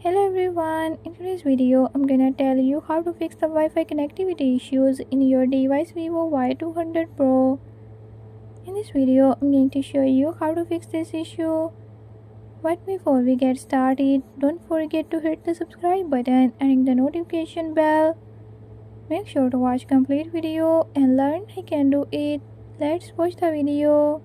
Hello everyone, in today's video I'm gonna tell you how to fix the Wi-Fi connectivity issues in your device Vivo Y200 Pro. In this video I'm going to show you how to fix this issue. But before we get started, don't forget to hit the subscribe button and ring the notification bell. Make sure to watch complete video and learn I can do it. Let's watch the video.